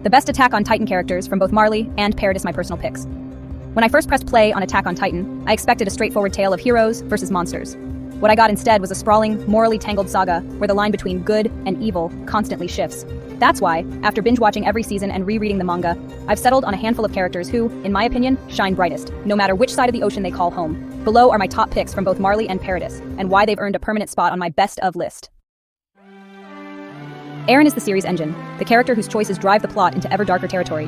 The best Attack on Titan characters from both Marley and Paradis, my personal picks. When I first pressed play on Attack on Titan, I expected a straightforward tale of heroes versus monsters. What I got instead was a sprawling, morally tangled saga where the line between good and evil constantly shifts. That's why, after binge-watching every season and rereading the manga, I've settled on a handful of characters who, in my opinion, shine brightest, no matter which side of the ocean they call home. Below are my top picks from both Marley and Paradis, and why they've earned a permanent spot on my best of list. Eren is the series' engine, the character whose choices drive the plot into ever darker territory.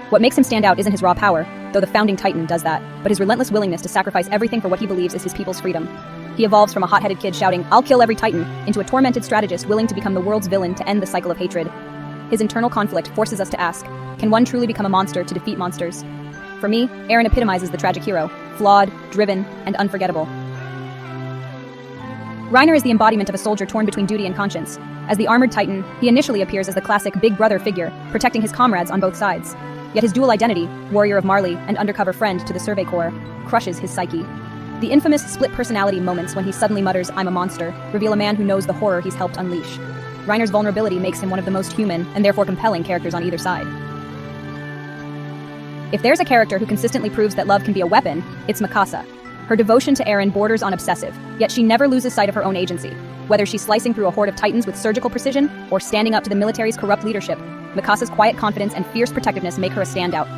What makes him stand out isn't his raw power, though the founding Titan does that, but his relentless willingness to sacrifice everything for what he believes is his people's freedom. He evolves from a hot-headed kid shouting, "I'll kill every Titan," into a tormented strategist willing to become the world's villain to end the cycle of hatred. His internal conflict forces us to ask, can one truly become a monster to defeat monsters? For me, Eren epitomizes the tragic hero, flawed, driven, and unforgettable. Reiner is the embodiment of a soldier torn between duty and conscience. As the armored Titan, he initially appears as the classic big brother figure, protecting his comrades on both sides. Yet his dual identity, warrior of Marley and undercover friend to the Survey Corps, crushes his psyche. The infamous split personality moments when he suddenly mutters, "I'm a monster," reveal a man who knows the horror he's helped unleash. Reiner's vulnerability makes him one of the most human and therefore compelling characters on either side. If there's a character who consistently proves that love can be a weapon, it's Masa. Her devotion to Eren borders on obsessive, yet she never loses sight of her own agency. Whether she's slicing through a horde of Titans with surgical precision or standing up to the military's corrupt leadership, Mikasa's quiet confidence and fierce protectiveness make her a standout.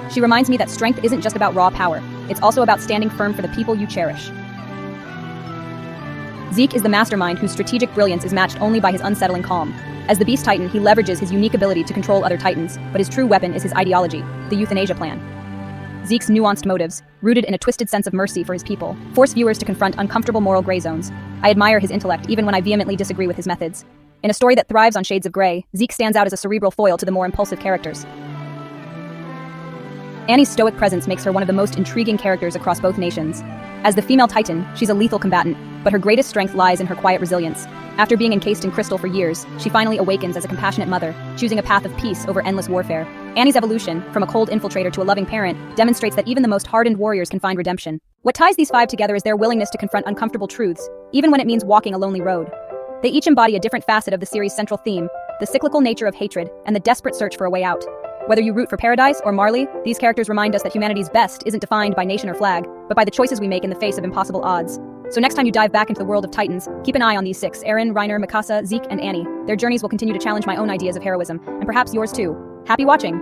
She reminds me that strength isn't just about raw power, it's also about standing firm for the people you cherish. Zeke is the mastermind whose strategic brilliance is matched only by his unsettling calm. As the Beast Titan, he leverages his unique ability to control other Titans, but his true weapon is his ideology, the euthanasia plan. Zeke's nuanced motives, rooted in a twisted sense of mercy for his people, force viewers to confront uncomfortable moral gray zones. I admire his intellect even when I vehemently disagree with his methods. In a story that thrives on shades of gray, Zeke stands out as a cerebral foil to the more impulsive characters. Annie's stoic presence makes her one of the most intriguing characters across both nations. As the female Titan, she's a lethal combatant, but her greatest strength lies in her quiet resilience. After being encased in crystal for years, she finally awakens as a compassionate mother, choosing a path of peace over endless warfare. Annie's evolution, from a cold infiltrator to a loving parent, demonstrates that even the most hardened warriors can find redemption. What ties these five together is their willingness to confront uncomfortable truths, even when it means walking a lonely road. They each embody a different facet of the series' central theme, the cyclical nature of hatred and the desperate search for a way out. Whether you root for Paradise or Marley, these characters remind us that humanity's best isn't defined by nation or flag, but by the choices we make in the face of impossible odds. So next time you dive back into the world of Titans, keep an eye on these six: Eren, Reiner, Masa, Zeke, and Annie. Their journeys will continue to challenge my own ideas of heroism, and perhaps yours too. Happy watching!